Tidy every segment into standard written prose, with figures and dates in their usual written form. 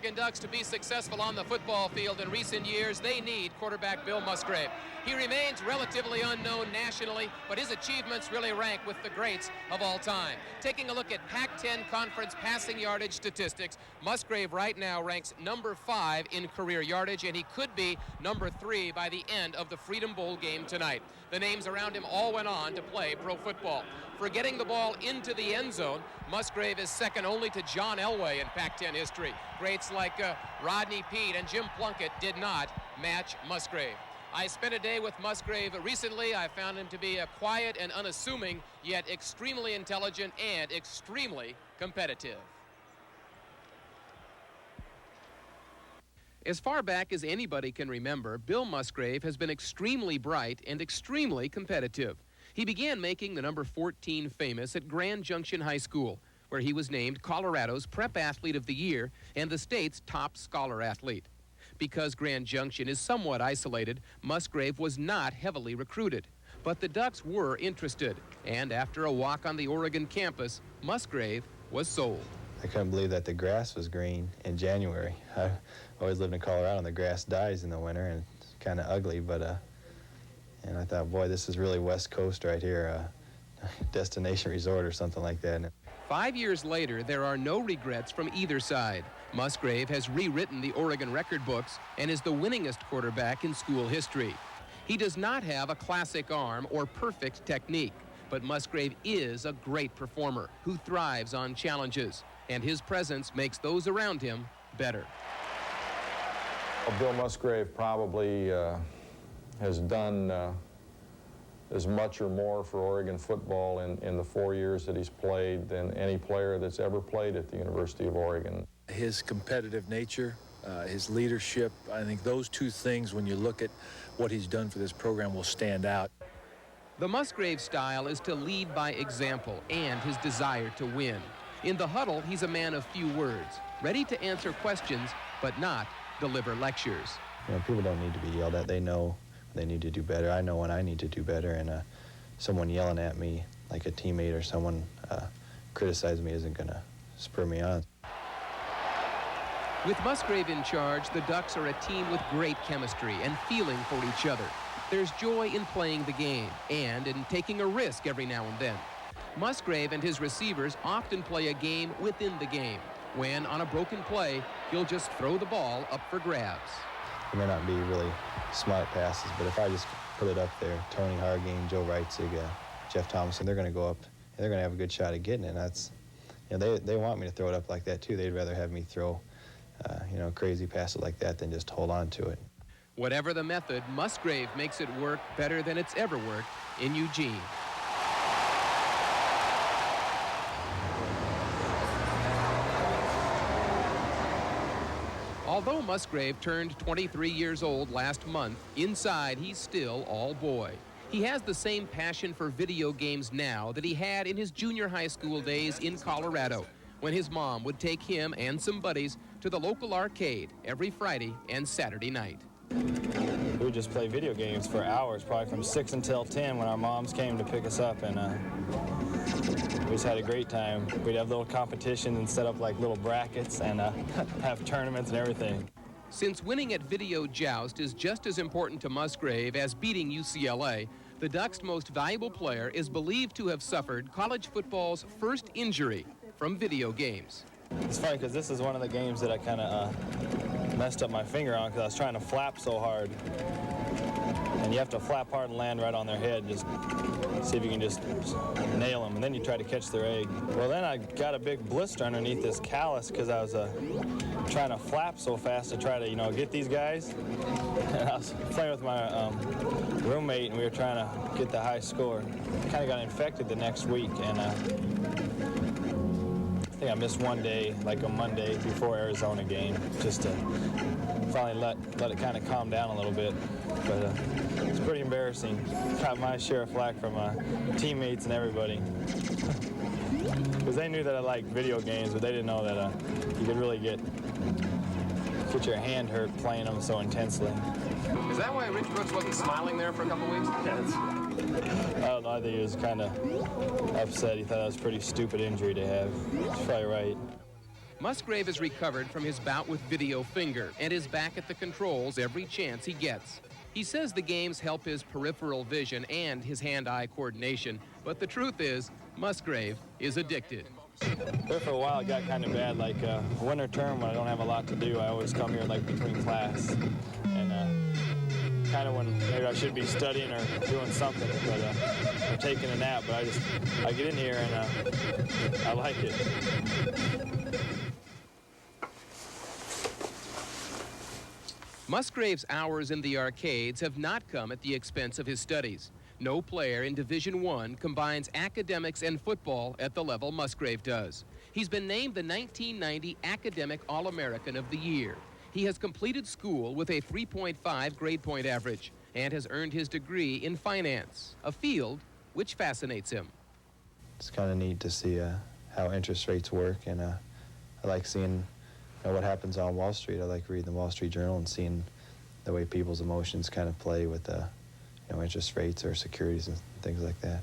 Oregon Ducks to be successful on the football field in recent years, they need quarterback Bill Musgrave. He remains relatively unknown nationally, but his achievements really rank with the greats of all time. Taking a look at Pac-10 Conference passing yardage statistics, Musgrave right now ranks number 5 in career yardage, and he could be number 3 by the end of the Freedom Bowl game tonight. The names around him all went on to play pro football. For getting the ball into the end zone, Musgrave is second only to John Elway in Pac-10 history. Greats like Rodney Peete and Jim Plunkett did not match Musgrave. I spent a day with Musgrave recently. I found him to be a quiet and unassuming, yet extremely intelligent and extremely competitive. As far back as anybody can remember, Bill Musgrave has been extremely bright and extremely competitive. He began making the number 14 famous at Grand Junction High School, where he was named Colorado's Prep Athlete of the Year and the state's top scholar athlete. Because Grand Junction is somewhat isolated, Musgrave was not heavily recruited. But the Ducks were interested, and after a walk on the Oregon campus, Musgrave was sold. I couldn't believe that the grass was green in January. I always lived in Colorado, and the grass dies in the winter, and it's kind of ugly, but and I thought, boy, this is really West Coast right here, destination resort or something like that. 5 years later, there are no regrets from either side. Musgrave has rewritten the Oregon record books and is the winningest quarterback in school history. He does not have a classic arm or perfect technique, but Musgrave is a great performer who thrives on challenges, and his presence makes those around him better. Well, Bill Musgrave probably has done as much or more for Oregon football in the 4 years that he's played than any player that's ever played at the University of Oregon. His competitive nature, his leadership, I think those two things, when you look at what he's done for this program, will stand out. The Musgrave style is to lead by example and his desire to win. In the huddle, he's a man of few words, ready to answer questions, but not deliver lectures. You know, people don't need to be yelled at. They know they need to do better. I know when I need to do better, and someone yelling at me, like a teammate or someone criticizing me, isn't going to spur me on. With Musgrave in charge, the Ducks are a team with great chemistry and feeling for each other. There's joy in playing the game and in taking a risk every now and then. Musgrave and his receivers often play a game within the game, when on a broken play, he'll just throw the ball up for grabs. It may not be really smart passes, but if I just put it up there, Tony Hargane, Joe Reitzig, Jeff Thomason, they're going to go up and they're going to have a good shot at getting it. That's, you know, they want me to throw it up like that too. They'd rather have me throw, you know, crazy passes like that than just hold on to it. Whatever the method, Musgrave makes it work better than it's ever worked in Eugene. Although Musgrave turned 23 years old last month, inside he's still all boy. He has the same passion for video games now that he had in his junior high school days in Colorado, when his mom would take him and some buddies to the local arcade every Friday and Saturday night. We would just play video games for hours, probably from 6 until 10 when our moms came to pick us up, and we just had a great time. We'd have little competitions and set up like little brackets and have tournaments and everything. Since winning at Video Joust is just as important to Musgrave as beating UCLA, the Ducks' most valuable player is believed to have suffered college football's first injury from video games. It's funny because this is one of the games that I kind of messed up my finger on because I was trying to flap so hard. And you have to flap hard and land right on their head, just see if you can just nail them, and then you try to catch their egg. Well, then I got a big blister underneath this callus because I was trying to flap so fast to try to, you know, get these guys. And I was playing with my roommate, and we were trying to get the high score. Kind of got infected the next week, and I think I missed one day, like a Monday before Arizona game, just to finally let it kind of calm down a little bit. But it's pretty embarrassing. Got my share of flack from teammates and everybody. Because they knew that I liked video games, but they didn't know that you could really get your hand hurt playing them so intensely. Is that why Rich Brooks wasn't smiling there for a couple weeks? I don't know, I think he was kind of upset. He thought that was a pretty stupid injury to have. He's probably right. Musgrave has recovered from his bout with video finger and is back at the controls every chance he gets. He says the games help his peripheral vision and his hand-eye coordination, but the truth is, Musgrave is addicted. There for a while it got kind of bad, like winter term when I don't have a lot to do, I always come here like between class. And kind of when maybe I should be studying or doing something, but or taking a nap, but I get in here and I like it. Musgrave's hours in the arcades have not come at the expense of his studies. No player in Division I combines academics and football at the level Musgrave does. He's been named the 1990 Academic All-American of the Year. He has completed school with a 3.5 grade point average and has earned his degree in finance, a field which fascinates him. It's kind of neat to see how interest rates work, and I like seeing what happens on Wall Street. I like reading the Wall Street Journal and seeing the way people's emotions kind of play with interest rates or securities and things like that.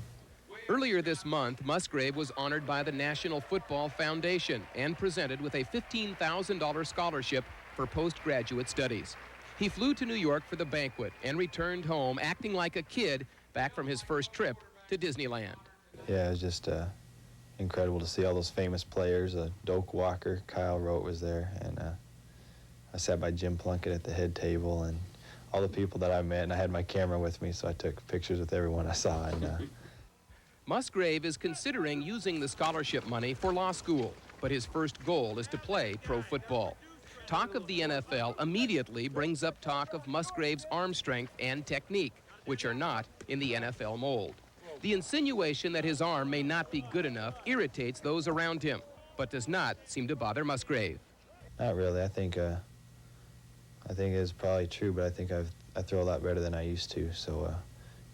Earlier this month, Musgrave was honored by the National Football Foundation and presented with a $15,000 scholarship for postgraduate studies. He flew to New York for the banquet and returned home acting like a kid back from his first trip to Disneyland. Yeah, it was just incredible to see all those famous players. Doak Walker, Kyle Rote was there, and I sat by Jim Plunkett at the head table, and all the people that I met, and I had my camera with me, so I took pictures with everyone I saw. And Musgrave is considering using the scholarship money for law school, but his first goal is to play pro football. Talk of the NFL immediately brings up talk of Musgrave's arm strength and technique, which are not in the NFL mold. The insinuation that his arm may not be good enough irritates those around him, but does not seem to bother Musgrave. Not really. I think it's probably true, but I think I throw a lot better than I used to. So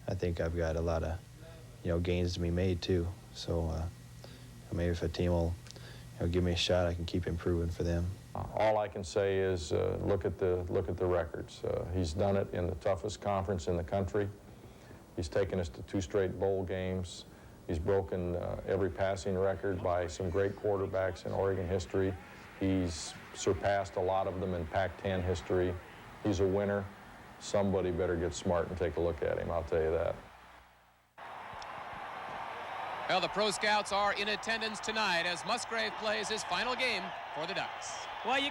I think I've got a lot of gains to be made too. So maybe if a team will give me a shot, I can keep improving for them. All I can say is look at the records. He's done it in the toughest conference in the country. He's taken us to 2 straight bowl games. He's broken every passing record by some great quarterbacks in Oregon history. He's surpassed a lot of them in Pac-10 history. He's a winner. Somebody better get smart and take a look at him, I'll tell you that. Well, the Pro Scouts are in attendance tonight as Musgrave plays his final game for the Ducks. Well, you